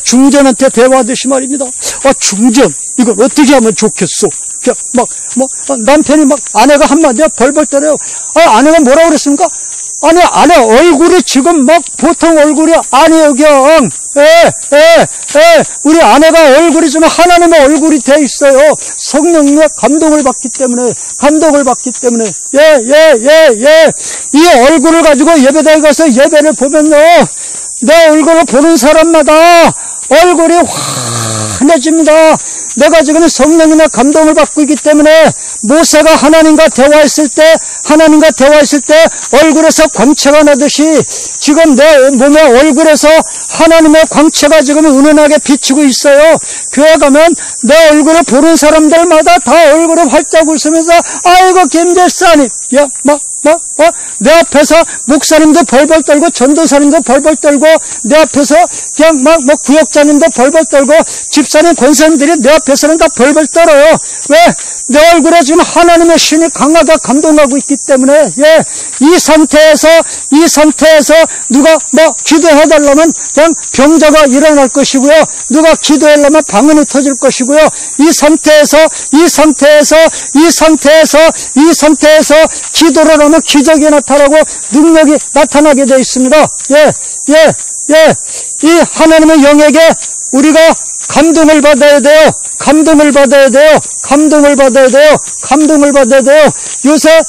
중전한테 대화하듯이 말입니다. 중전 이걸 어떻게 하면 좋겠소? 남편이 아내가 한마디에 벌벌 떨어요. 아내가 뭐라고 그랬습니까? 아니, 아내 얼굴이 지금 보통 얼굴이 아니에요, 경. 우리 아내가 얼굴이 좀 하나님의 얼굴이 돼 있어요. 성령님의 감동을 받기 때문에. 이 얼굴을 가지고 예배당에 가서 예배를 보면요, 내 얼굴을 보는 사람마다 얼굴이 환해집니다. 내가 지금 성령님의 감동을 받고 있기 때문에 모세가 하나님과 대화했을 때 얼굴에서 광채가 나듯이 지금 내 몸의 얼굴에서 하나님의 광채가 지금 은은하게 비치고 있어요. 교회 가면 내 얼굴을 보는 사람들마다 다 얼굴을 활짝 웃으면서 아이고 김제사님 내 앞에서 목사님도 벌벌 떨고 전도사님도 벌벌 떨고 내 앞에서 그냥 구역자님도 벌벌 떨고 집사님 권사님들이 내 앞에서는 다 벌벌 떨어요. 왜? 내 얼굴에 지금 하나님의 신이 강하게 감동하고 있기 때문에 이 상태에서 누가 기도해달라면 그냥 병자가 일어날 것이고요. 누가 기도하려면 방언이 터질 것이고요. 이 상태에서 기도를 하면 기적이 나타나고 능력이 나타나게 되어 있습니다. 이 하나님의 영에게 우리가 감동을 받아야 돼요. 요새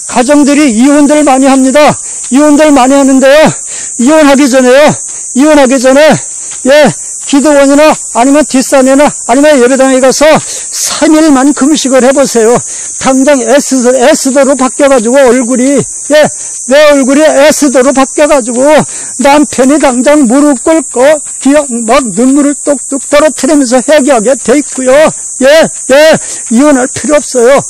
가정들이 이혼들 많이 합니다. 이혼들 많이 하는데요. 이혼하기 전에 기도원이나 아니면 뒷산이나 아니면 예배당에 가서 3일만 금식을 해보세요. 당장 에스더로 바뀌어가지고 내 얼굴이 에스더로 바뀌어가지고 남편이 당장 무릎 꿇고 눈물을 뚝뚝 떨어뜨리면서 회개하게 돼 있고요. 이혼할 필요 없어요.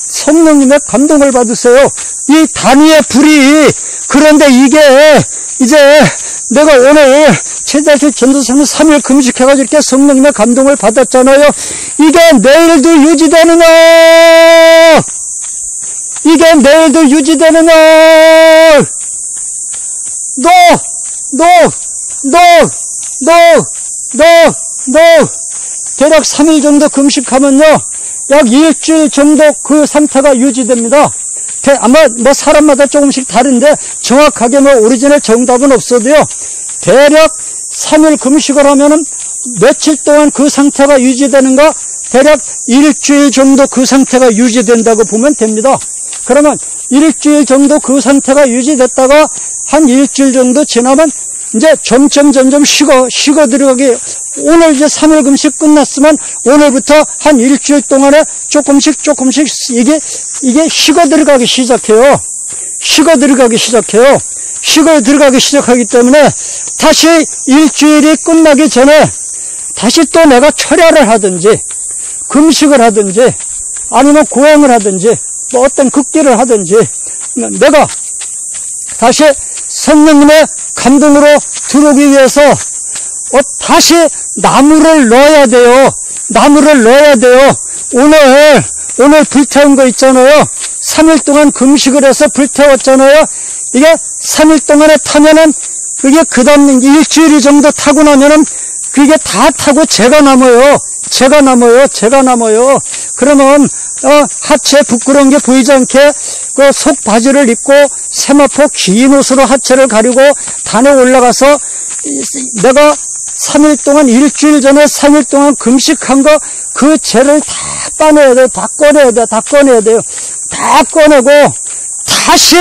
성령님의 감동을 받으세요. 이 단위의 불이 그런데 이게 이제 내가 오늘 최대한 전도사님 3일 금식해가지고 이렇게 성령님의 감동을 받았잖아요. 이게 내일도 유지되느냐? 대략 3일 정도 금식하면요, 약 일주일 정도 그 상태가 유지됩니다. 아마 사람마다 조금씩 다른데 정확하게 오리지널 정답은 없어도요, 대략 3일 금식을 하면은 며칠 동안 그 상태가 유지되는가? 대략 일주일 정도 그 상태가 유지된다고 보면 됩니다. 그러면 일주일 정도 그 상태가 유지됐다가 한 일주일 정도 지나면 이제 점점 식어 들어가게, 오늘 이제 3일 금식 끝났으면 오늘부터 한 일주일 동안에 조금씩 이게 식어 들어가기 시작해요. 식어 들어가기 시작하기 때문에 다시 일주일이 끝나기 전에 다시 또 내가 철야를 하든지 금식을 하든지 아니면 고행을 하든지 어떤 극기를 하든지 내가 다시 성령님의 감동으로 들어오기 위해서 다시 나무를 넣어야 돼요. 오늘 불태운 거 있잖아요. 3일 동안 금식을 해서 불태웠잖아요. 이게 3일 동안에 타면은 그게 그 다음 일주일 정도 타고 나면은 그게 다 타고 재가 남아요. 그러면 하체 부끄러운 게 보이지 않게 그 속 바지를 입고 세마포 긴 옷으로 하체를 가리고 단에 올라가서 내가 3일 동안 일주일 전에 3일 동안 금식한 거 그 재를 다 빠내야 돼요. 다 꺼내야 돼요. 다 꺼내고 다시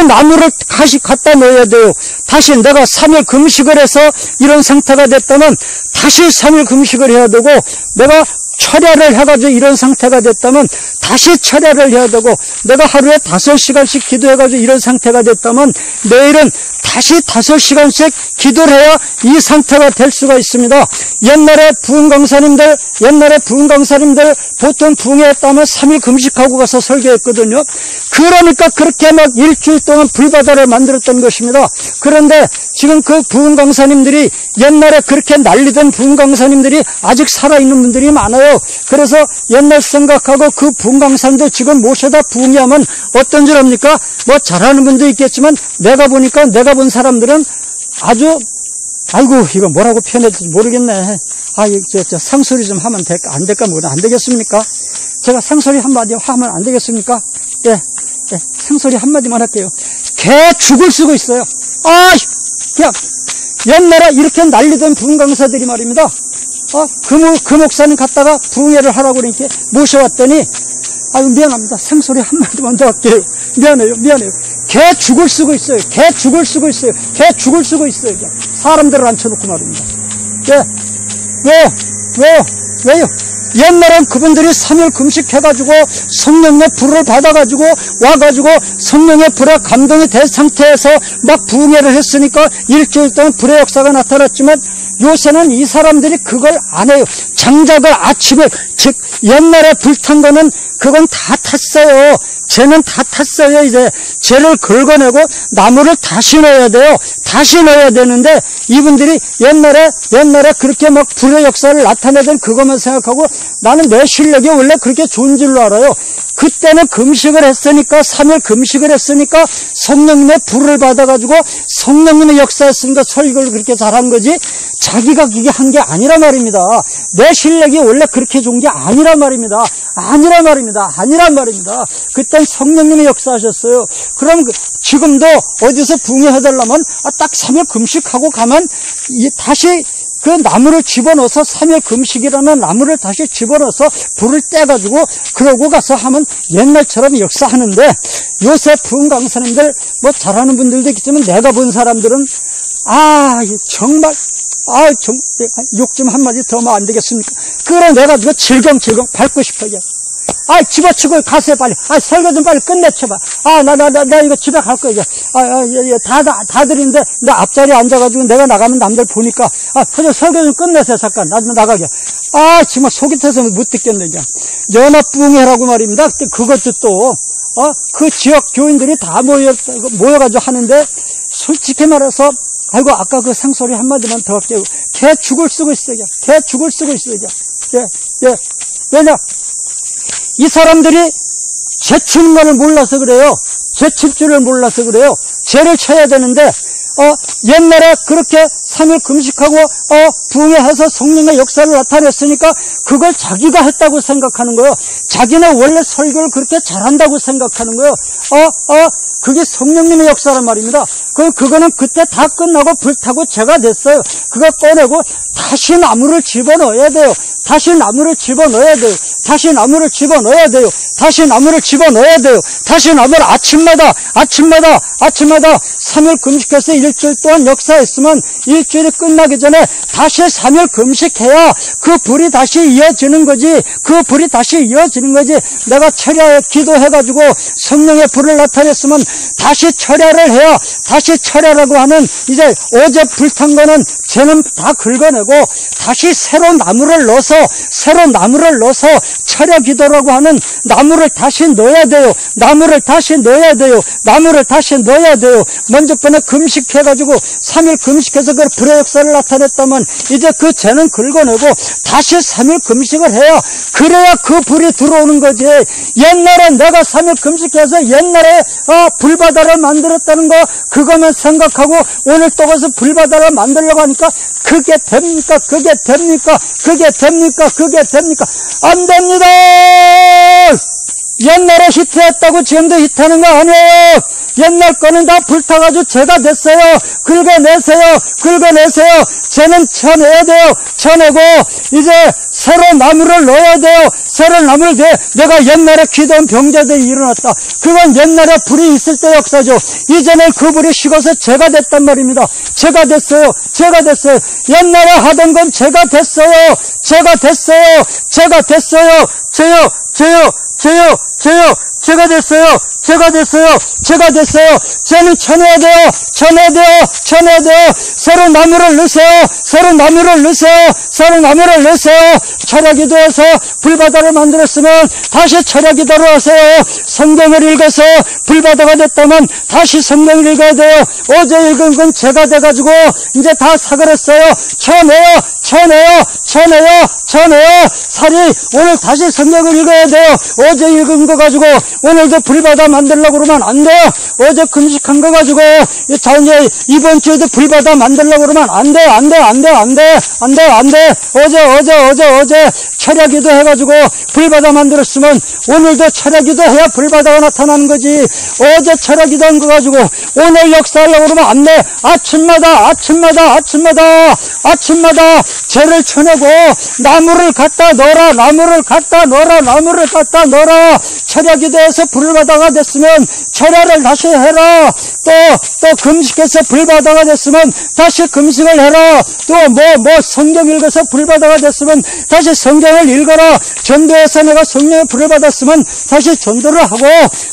나무를 다시 갖다 넣어야 돼요. 다시 내가 3일 금식을 해서 이런 상태가 됐다면 다시 3일 금식을 해야 되고, 내가 철야를 해가지고 이런 상태가 됐다면 다시 철야를 해야 되고, 내가 하루에 5시간씩 기도해가지고 이런 상태가 됐다면 내일은 다시 5시간씩 기도를 해야 이 상태가 될 수가 있습니다. 옛날에 부흥 강사님들 보통 부흥했다면 3일 금식하고 가서 설교했거든요. 그러니까 그렇게 일주일 동안 불바다를 만들었던 것입니다. 그런데 지금 그 부흥 강사님들이 옛날에 그렇게 난리던 부흥 강사님들이 아직 살아있는 분들이 많아요. 그래서 옛날 생각하고 그 부흥 강사님들 지금 모셔다 부흥하면 어떤 줄 압니까? 잘하는 분도 있겠지만 내가 본 사람들은 아주 아이고 이거 뭐라고 표현해야 될지 모르겠네. 저 상소리 좀 하면 안 될까? 안 되겠습니까? 제가 상소리 한마디 하면 안 되겠습니까? 상소리 한마디만 할게요. 개 죽을 쓰고 있어요. 그냥 옛날에 이렇게 난리던 부흥 강사들이 말입니다. 그 목사님 갔다가 부흥회를 하라고 이렇게 모셔왔더니 미안합니다. 상소리 한마디만 더 할게요. 미안해요. 개 죽을 쓰고 있어요. 사람들을 앉혀놓고 말입니다. 왜요? 옛날엔 그분들이 3일 금식해가지고 성령의 불을 받아가지고 와가지고 성령의 불에 감동이 된 상태에서 막 부흥회를 했으니까 일주일 동안 불의 역사가 나타났지만 요새는 이 사람들이 그걸 안 해요. 장작을 아침에, 즉 옛날에 불탄 거는 그건 다 탔어요. 쟤는 다 탔어요. 이제 쟤를 긁어내고 나무를 다시 넣어야 돼요. 다시 넣어야 되는데 이분들이 옛날에 그렇게 막 불의 역사를 나타내던 그것만 생각하고 나는 내 실력이 원래 그렇게 좋은 줄로 알아요. 그때는 금식을 했으니까 3일 금식을 했으니까 성령님의 불을 받아가지고 성령님의 역사였으니까 설교를 그렇게 잘한 거지 자기가 그게 한 게 아니라 말입니다. 내 실력이 원래 그렇게 좋은 게 아니라 말입니다. 아니란 말입니다. 그땐 성령님이 역사하셨어요. 그럼 지금도 어디서 붕괴해달라면 딱 3일 금식하고 가면 다시 그 나무를 집어넣어서 3일 금식이라는 나무를 다시 집어넣어서 불을 떼가지고 그러고 가서 하면 옛날처럼 역사하는데 요새 부흥 강사님들 뭐 잘하는 분들도 있겠지만 내가 본 사람들은 정말 욕 좀 한마디 더 하면 안 되겠습니까? 그래 내가 그거 질겅 밟고 싶어요. 집어치고 가세요 빨리. 설교 좀 빨리 끝내쳐봐. 나 이거 집에 갈 거야 이제. 다들인데 나 앞자리에 앉아가지고 내가 나가면 남들 보니까 그냥 설교 좀 끝내세요 잠깐. 나 나가게. 정말 속이 타서 못 듣겠네 이제. 연합부흥회라고 말입니다. 그것도 또 그 지역 교인들이 다 모여가지고 하는데 솔직히 말해서 아까 그 상소리 한마디만 더 할게요. 개 죽을 쓰고 있어요. 개 죽을 쓰고 있어요. 왜냐? 이 사람들이 죄 치는 걸 몰라서 그래요. 죄 칠 줄을 몰라서 그래요. 죄를 쳐야 되는데, 옛날에 그렇게 3일 금식하고, 부흥회해서 성령의 역사를 나타냈으니까 그걸 자기가 했다고 생각하는 거예요. 자기는 원래 설교를 그렇게 잘한다고 생각하는 거예요. 그게 성령님의 역사란 말입니다. 그거는 그때 다 끝나고 불타고 죄가 됐어요. 그거 꺼내고 다시 나무를 집어넣어야 돼요. 다시 나무를 집어넣어야 돼요. 다시 나무를 아침마다 3일 금식해서 일주일 동안 역사했으면 일주일이 끝나기 전에 다시 3일 금식해야 그 불이 다시 이어지는 거지. 내가 철야 기도해가지고 성령의 불을 나타냈으면 다시 철야를 해야 다시 철야라고 하는 이제 어제 불탄 거는 쟤는 다 긁어내고 다시 새로운 나무를 넣어서 철야 기도라고 하는 나무를 다시 넣어야 돼요. 먼저 번에 금식해가지고 3일 금식해서 그 불의 역사를 나타냈다면 이제 그 죄는 긁어내고 다시 3일 금식을 해야 그래야 그 불이 들어오는 거지. 옛날에 내가 3일 금식해서 옛날에 불바다를 만들었다는 거 그거만 생각하고 오늘 또 가서 불바다를 만들려고 하니까 그게 됩니까? 안 됩니다! 옛날에 히트했다고 지금도 히트하는 거 아니에요! 옛날 거는 다 불타가지고 죄가 됐어요. 긁어내세요. 죄는 쳐내야 돼요. 쳐내고 이제 새로운 나무를 넣어야 돼요. 새로운 나무를 내가 옛날에 기도한 병자들이 일어났다. 그건 옛날에 불이 있을 때 역사죠. 이제는 그 불이 식어서 죄가 됐단 말입니다. 죄가 됐어요. 옛날에 하던 건 죄가 됐어요. 죄가 됐어요. 죄는 쳐내야 돼요. 새로운 나무를 넣으세요. 철야기도해서 불바다를 만들었으면 다시 철야기도로 하세요. 성경을 읽어서 불바다가 됐다면 다시 성경을 읽어야 돼요. 어제 읽은 건 죄가 돼가지고 이제 다 사그랬어요. 쳐내요. 살이 오늘 다시 성경을 읽어야 돼요. 어제 읽은 거 가지고 오늘도 불바다 만들려고 그러면 안 돼요. 어제 금식한 거 가지고 이제 이번 주에도 불바다 만들려고 그러면 안 돼. 어제 철야기도 해가지고 불바다 만들었으면 오늘도 철야기도 해야 불바다가 나타나는 거지. 어제 철야기도 한 거 가지고 오늘 역사하려고 그러면 안 돼. 아침마다 죄를 쳐내고 나무를 갖다 넣어라. 철야기도에서 불바다가 됐으면 철야를 다시 해라. 또 금식해서 불바다가 됐으면 다시 금식을 해라. 또 성경 읽어서 불바다가 됐으면 다시 성경을 읽어라. 전도해서 내가 성령의 불을 받았으면 다시 전도를 하고,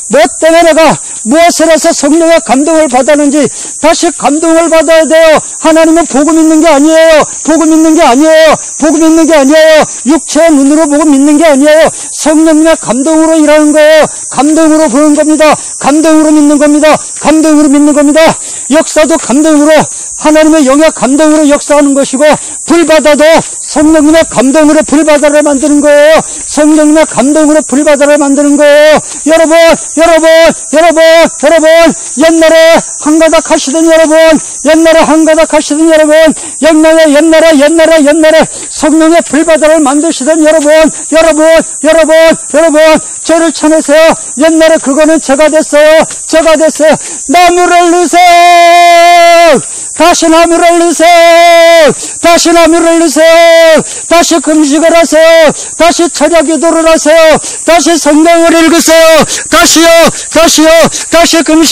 뭐 때문에 내가 무엇을 해서 성령의 감동을 받았는지 다시 감동을 받아야 돼요. 하나님은 복음 있는 게 아니에요. 복음 있는 게 아니에요. 복음 있는 게 아니에요. 육체의 눈으로 보고 믿는 게 아니에요. 성령의 감동으로 일하는 거예요. 감동으로 보는 겁니다. 감동으로 믿는 겁니다. 감동으로 믿는 겁니다. 역사도 감동으로, 하나님의 영의 감동으로 역사하는 것이고, 불바다도 성령님의 감동으로 불바다를 만드는 거예요. 성령님의 감동으로 불바다를 만드는 거예요. 여러분, 옛날에 한가닥 하시던 여러분, 옛날에 성령의 불바다를 만드시던 여러분, 저를 쳐내세요. 옛날에 그거는 제가 됐어요. 나무를 넣으세요. 다시 나무를 넣으세요. 다시 금식을 하세요. 다시 철야 기도를 하세요. 다시 성경을 읽으세요. 다시 금식